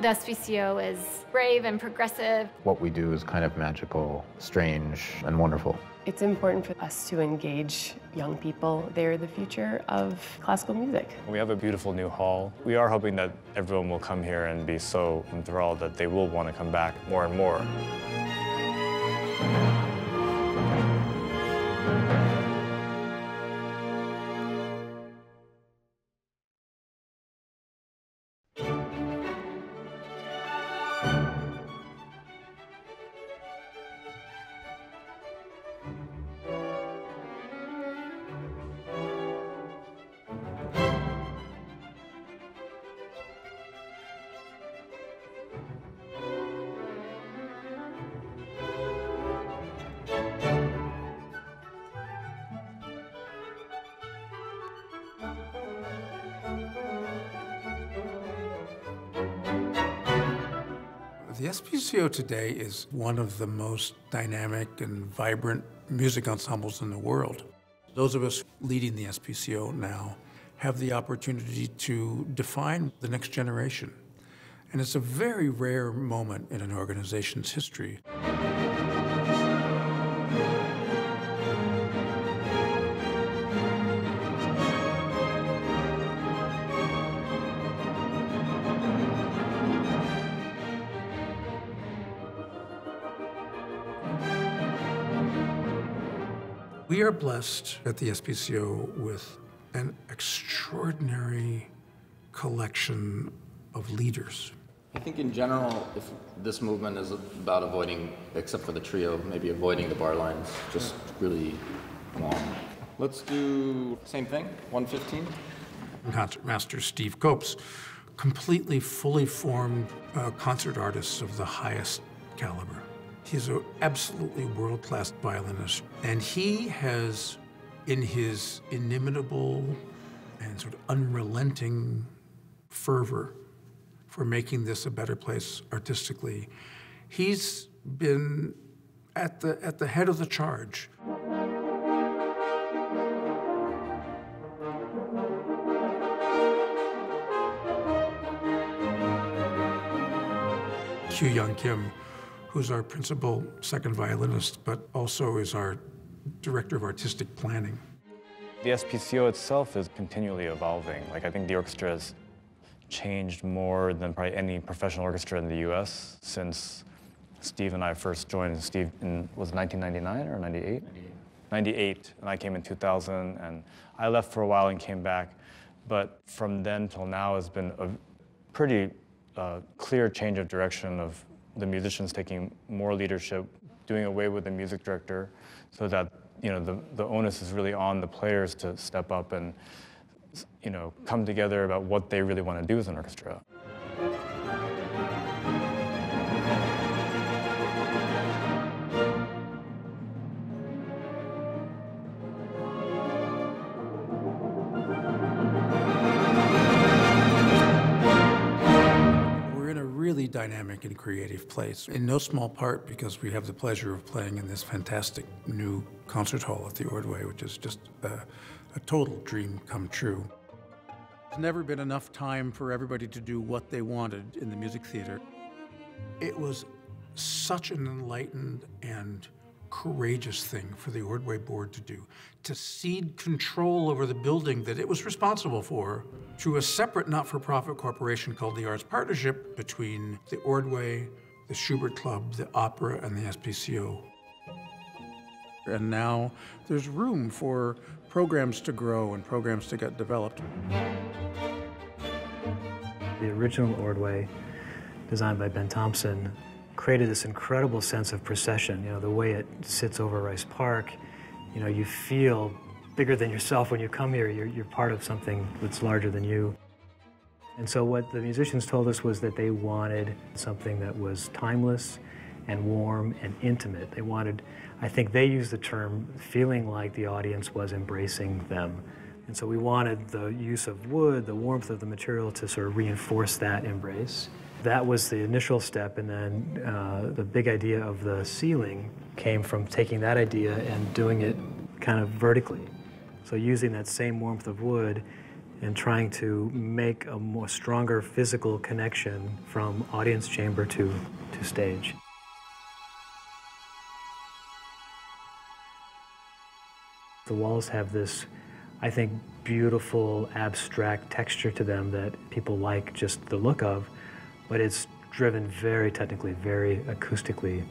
The SPCO is brave and progressive. What we do is kind of magical, strange, and wonderful. It's important for us to engage young people. They're the future of classical music. We have a beautiful new hall. We are hoping that everyone will come here and be so enthralled that they will want to come back more and more. The SPCO today is one of the most dynamic and vibrant music ensembles in the world. Those of us leading the SPCO now have the opportunity to define the next generation. And it's a very rare moment in an organization's history. We are blessed at the SPCO with an extraordinary collection of leaders. I think in general, if this movement is about avoiding, except for the trio, maybe avoiding the bar lines, just really long. Let's do same thing, 115. Concertmaster Steve Copes, completely fully formed concert artist of the highest caliber. He's an absolutely world-class violinist, and he has, in his inimitable and sort of unrelenting fervor for making this a better place artistically, he's been at the head of the charge. Kyu Young Kim, who's our principal second violinist, but also is our director of artistic planning. The SPCO itself is continually evolving. I think the orchestra has changed more than probably any professional orchestra in the US since Steve and I first joined. Steve was 1999 or 98? 98, and I came in 2000, and I left for a while and came back. But from then till now has been a pretty clear change of direction of the musicians taking more leadership, doing away with the music director, so that the onus is really on the players to step up and come together about what they really want to do as an orchestra. Really dynamic and creative place, in no small part because we have the pleasure of playing in this fantastic new concert hall at the Ordway, which is just a total dream come true. There's never been enough time for everybody to do what they wanted in the music theater. It was such an enlightened and courageous thing for the Ordway board to do, to cede control over the building that it was responsible for to a separate not-for-profit corporation called the Arts Partnership between the Ordway, the Schubert Club, the Opera, and the SPCO. And now there's room for programs to grow and programs to get developed. The original Ordway, designed by Ben Thompson, created this incredible sense of procession. The way it sits over Rice Park, you feel bigger than yourself when you come here. You're part of something that's larger than you. And so what the musicians told us was that they wanted something that was timeless and warm and intimate. They wanted, I think they used the term, feeling like the audience was embracing them. And so we wanted the use of wood, the warmth of the material to sort of reinforce that embrace. That was the initial step, and then the big idea of the ceiling came from taking that idea and doing it kind of vertically. So using that same warmth of wood and trying to make a more stronger physical connection from audience chamber to stage. The walls have this, I think, beautiful abstract texture to them that people like just the look of, but it's driven very technically, very acoustically.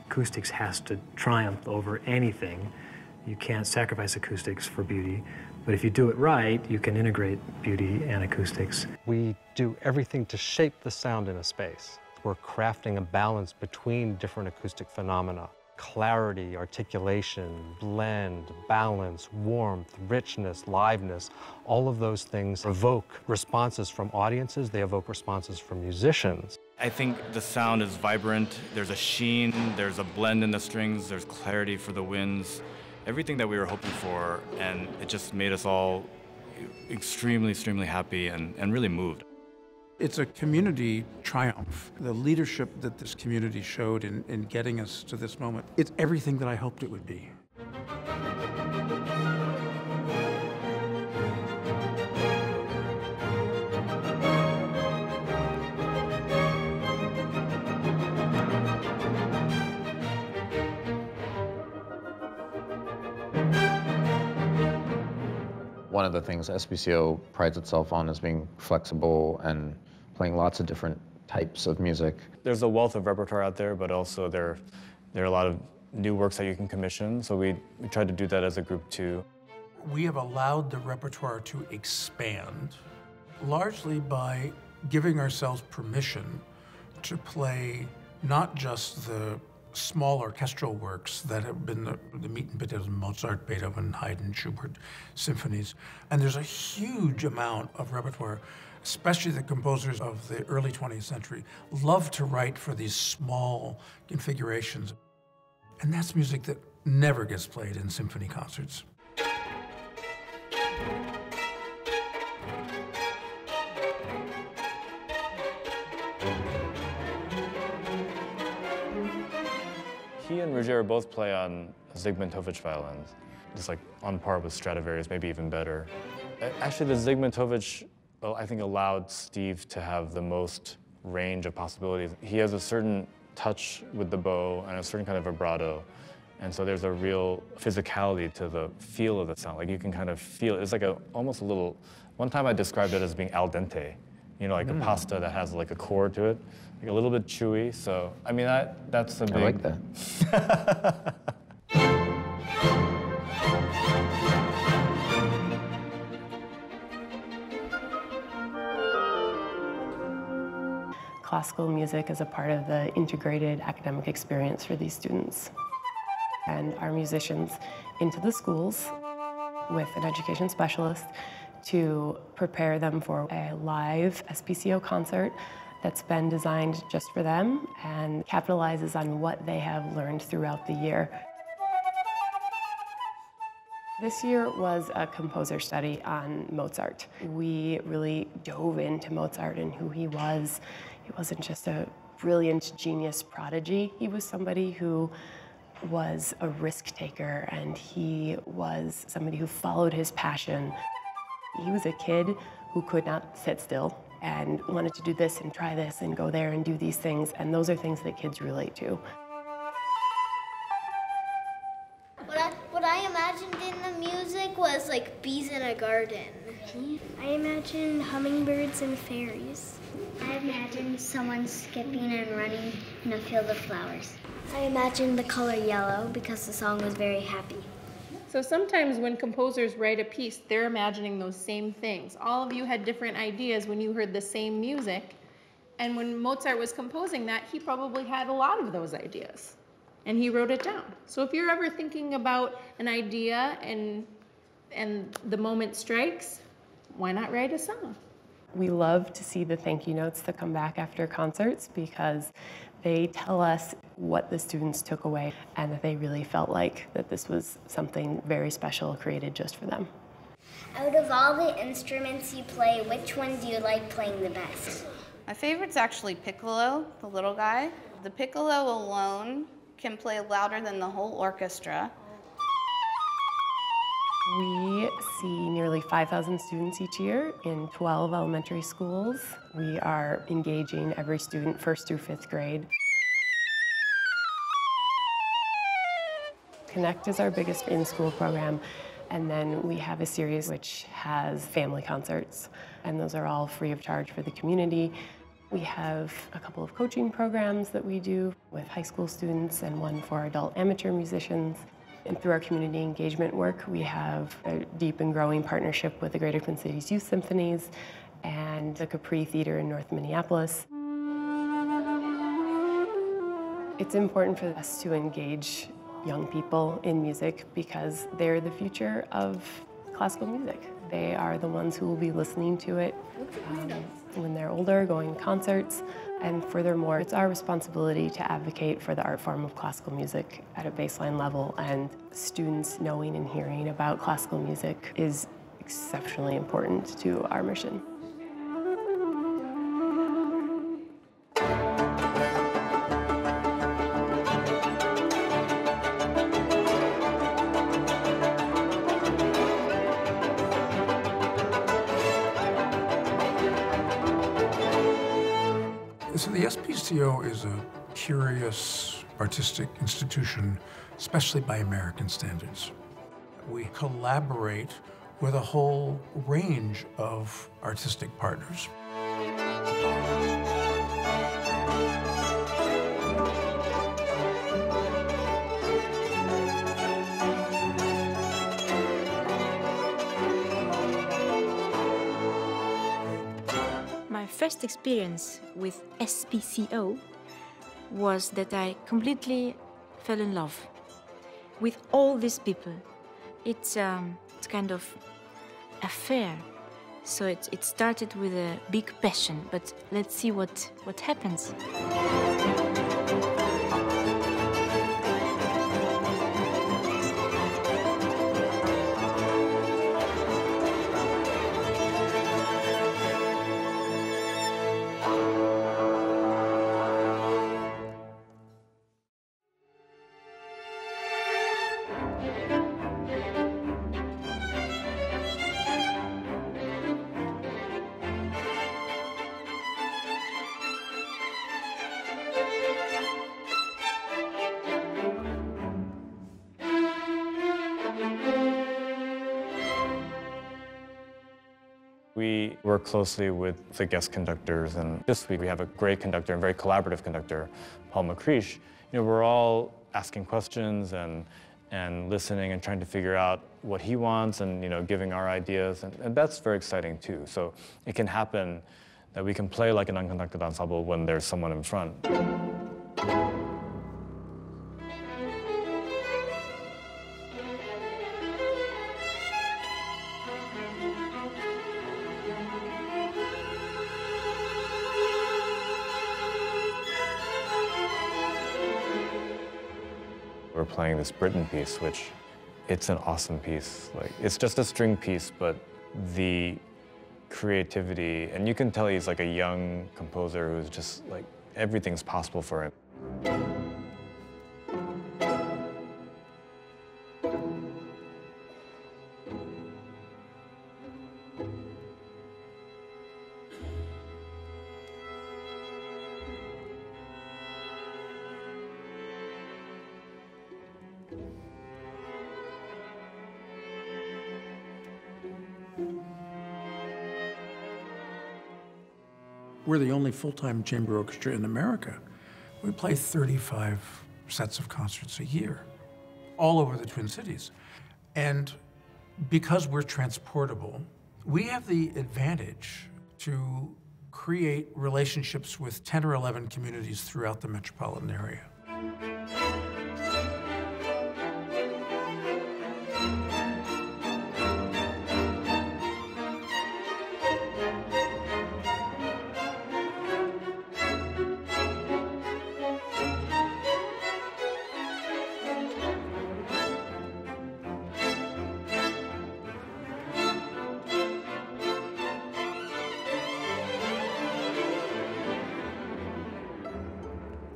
Acoustics has to triumph over anything. You can't sacrifice acoustics for beauty, but if you do it right, you can integrate beauty and acoustics. We do everything to shape the sound in a space. We're crafting a balance between different acoustic phenomena. Clarity, articulation, blend, balance, warmth, richness, liveness, all of those things evoke responses from audiences, they evoke responses from musicians. I think the sound is vibrant, there's a sheen, there's a blend in the strings, there's clarity for the winds, everything that we were hoping for, and it just made us all extremely, extremely happy and really moved. It's a community triumph. The leadership that this community showed in getting us to this moment, it's everything that I hoped it would be. One of the things SPCO prides itself on is being flexible and playing lots of different types of music. There's a wealth of repertoire out there, but also there are a lot of new works that you can commission, so we tried to do that as a group too. We have allowed the repertoire to expand, largely by giving ourselves permission to play not just the small orchestral works that have been the meat and potatoes of Mozart, Beethoven, Haydn, Schubert symphonies. And there's a huge amount of repertoire, especially the composers of the early 20th century, love to write for these small configurations. And that's music that never gets played in symphony concerts. He and Ruggiero both play on Zygmuntovich violins, just like on par with Stradivarius, maybe even better. Actually, the Zygmuntovich, I think, allowed Steve to have the most range of possibilities. He has a certain touch with the bow and a certain kind of vibrato, and so there's a real physicality to the feel of the sound. Like you can kind of feel it. It's like almost a little. One time I described it as being al dente, you know, like a pasta that has like a core to it. Like a little bit chewy, so I mean that's a big. I like that. Classical music is a part of the integrated academic experience for these students. And our musicians into the schools with an education specialist to prepare them for a live SPCO concert that's been designed just for them and capitalizes on what they have learned throughout the year. This year was a composer study on Mozart. We really dove into Mozart and who he was. He wasn't just a brilliant genius prodigy. He was somebody who was a risk taker, and he was somebody who followed his passion. He was a kid who could not sit still and wanted to do this and try this and go there and do these things, and those are things that kids relate to. What I imagined in the music was like bees in a garden. I imagined hummingbirds and fairies. I imagined someone skipping and running in a field of flowers. I imagined the color yellow because the song was very happy. So sometimes when composers write a piece, they're imagining those same things. All of you had different ideas when you heard the same music. And when Mozart was composing that, he probably had a lot of those ideas. And he wrote it down. So if you're ever thinking about an idea and the moment strikes, why not write a song? We love to see the thank you notes that come back after concerts because they tell us what the students took away and that they really felt like that this was something very special created just for them. Out of all the instruments you play, which one do you like playing the best? My favorite's actually piccolo, the little guy. The piccolo alone can play louder than the whole orchestra. We see nearly 5,000 students each year in 12 elementary schools. We are engaging every student 1st through 5th grade. Connect is our biggest in-school program, and then we have a series which has family concerts, and those are all free of charge for the community. We have a couple of coaching programs that we do with high school students and one for adult amateur musicians. And through our community engagement work, we have a deep and growing partnership with the Greater Twin Cities Youth Symphonies and the Capri Theater in North Minneapolis. It's important for us to engage young people in music because they're the future of classical music. They are the ones who will be listening to it when they're older, going to concerts. And furthermore, it's our responsibility to advocate for the art form of classical music at a baseline level, and students knowing and hearing about classical music is exceptionally important to our mission. So the SPCO is a curious artistic institution, especially by American standards. We collaborate with a whole range of artistic partners. My first experience with SPCO was that I completely fell in love with all these people. It's kind of affair. So it started with a big passion, but let's see what happens. We work closely with the guest conductors, and this week we have a great conductor and very collaborative conductor, Paul McCreesh. We're all asking questions and listening and trying to figure out what he wants and giving our ideas, and that's very exciting too. So it can happen that we can play like an unconducted ensemble when there's someone in front. We're playing this Britain piece, which it's an awesome piece. Like, it's just a string piece, but the creativity, and you can tell he's like a young composer who's just like, everything's possible for him. We're the only full-time chamber orchestra in America. We play 35 sets of concerts a year, all over the Twin Cities. And because we're transportable, we have the advantage to create relationships with 10 or 11 communities throughout the metropolitan area.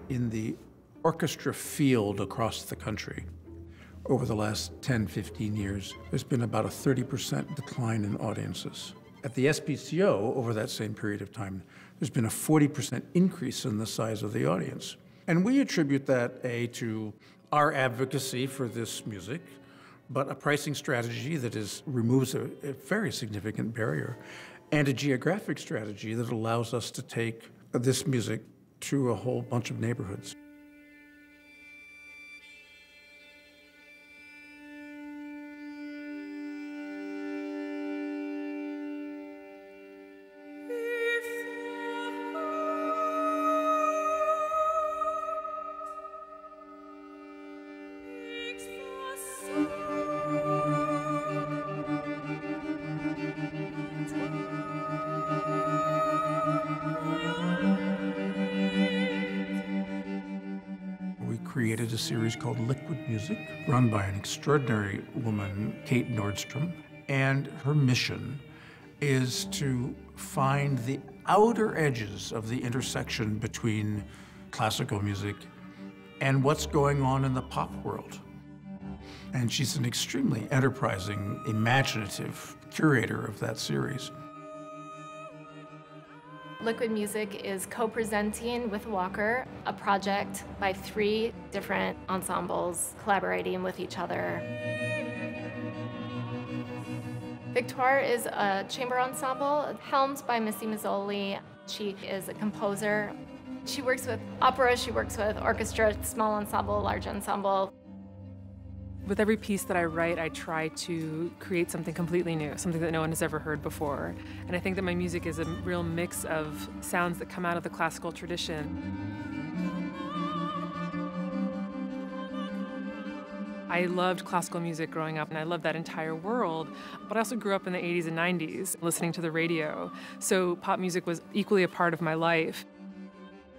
In the orchestra field across the country, Over the last 10, 15 years, there's been about a 30% decline in audiences. At the SPCO, over that same period of time, there's been a 40% increase in the size of the audience. And we attribute that, to our advocacy for this music, but a pricing strategy that removes a very significant barrier, and a geographic strategy that allows us to take this music to a whole bunch of neighborhoods. Created a series called Liquid Music, run by an extraordinary woman, Kate Nordstrom. And her mission is to find the outer edges of the intersection between classical music and what's going on in the pop world. And she's an extremely enterprising, imaginative curator of that series. Liquid Music is co-presenting with Walker a project by 3 different ensembles collaborating with each other. Victoire is a chamber ensemble helmed by Missy Mazzoli. She is a composer. She works with opera, she works with orchestra, small ensemble, large ensemble. With every piece that I write, I try to create something completely new, something that no one has ever heard before. And I think that my music is a real mix of sounds that come out of the classical tradition. I loved classical music growing up, and I loved that entire world, but I also grew up in the 80s and 90s listening to the radio, so pop music was equally a part of my life.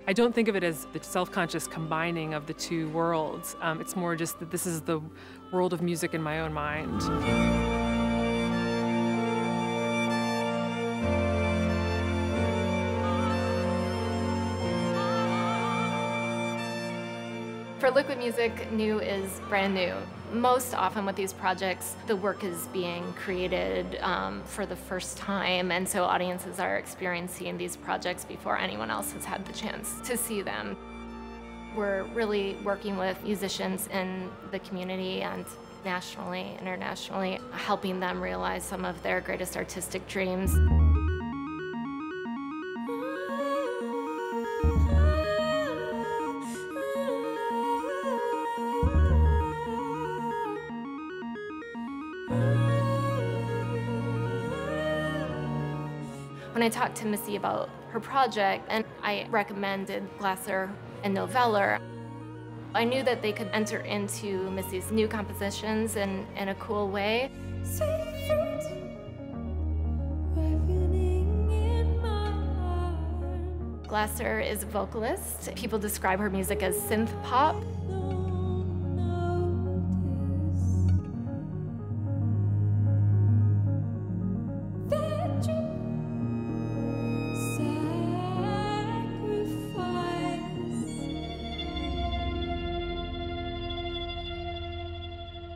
I don't think of it as the self-conscious combining of the two worlds. It's more just that this is the world of music in my own mind. For Liquid Music, new is brand new. Most often with these projects, the work is being created for the first time, and so audiences are experiencing these projects before anyone else has had the chance to see them. We're really working with musicians in the community and nationally, internationally, helping them realize some of their greatest artistic dreams. When I talked to Missy about her project, and I recommended Glasser and Noveller, I knew that they could enter into Missy's new compositions in a cool way. Glasser is a vocalist. People describe her music as synth pop.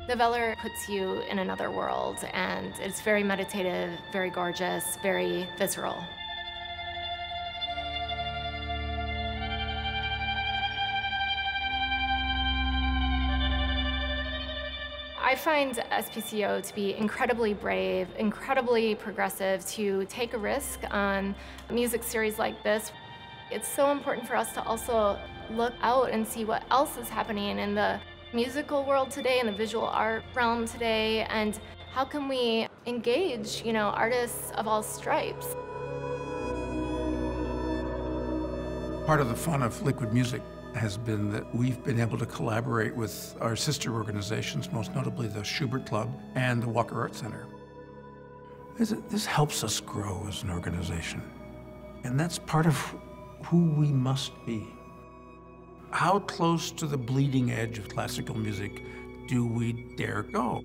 Noveller puts you in another world, and it's very meditative, very gorgeous, very visceral. I find SPCO to be incredibly brave, incredibly progressive, to take a risk on a music series like this. It's so important for us to also look out and see what else is happening in the musical world today, in the visual art realm today, and how can we engage, artists of all stripes. Part of the fun of Liquid Music has been that we've been able to collaborate with our sister organizations, most notably the Schubert Club and the Walker Art Center. This helps us grow as an organization, and that's part of who we must be. How close to the bleeding edge of classical music do we dare go?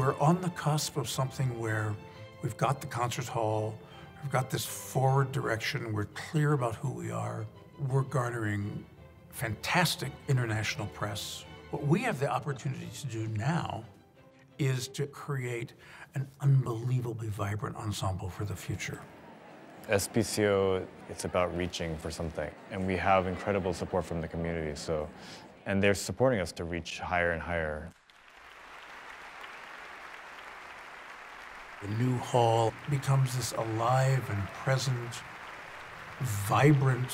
we're on the cusp of something where we've got the concert hall, we've got this forward direction, we're clear about who we are, we're garnering fantastic international press. What we have the opportunity to do now is to create an unbelievably vibrant ensemble for the future. SPCO, it's about reaching for something, and we have incredible support from the community, and they're supporting us to reach higher and higher. The new hall becomes this alive and present, vibrant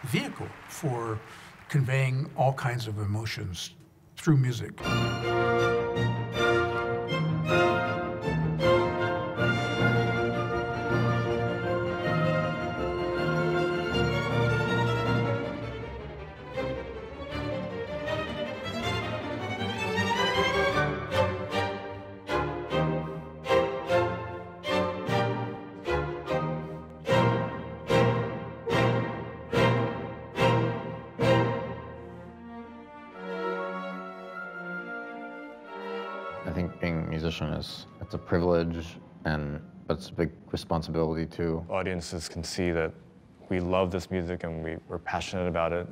vehicle for conveying all kinds of emotions through music. I think being a musician it's a privilege, but it's a big responsibility too. Audiences can see that we love this music and we're passionate about it.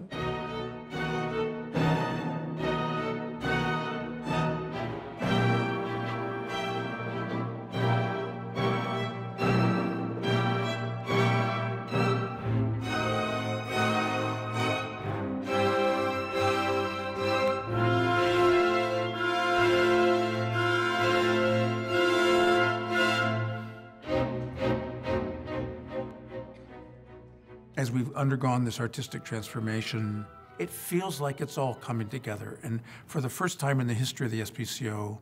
As we've undergone this artistic transformation, it feels like it's all coming together. And for the first time in the history of the SPCO,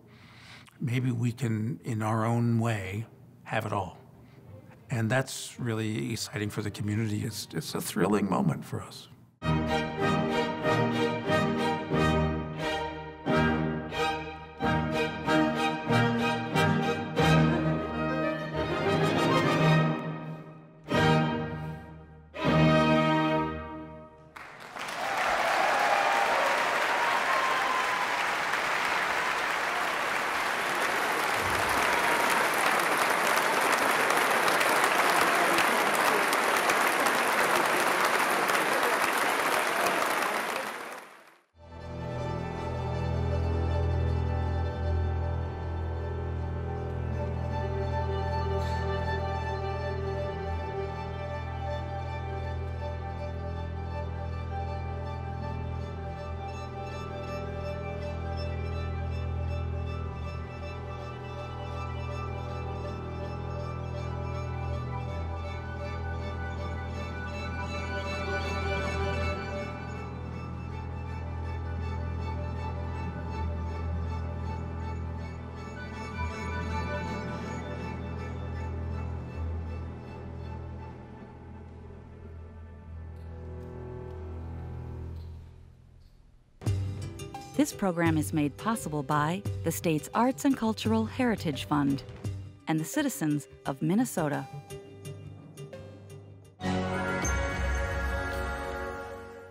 maybe we can, in our own way, have it all. And that's really exciting for the community. It's a thrilling moment for us. This program is made possible by the state's Arts and Cultural Heritage Fund and the citizens of Minnesota.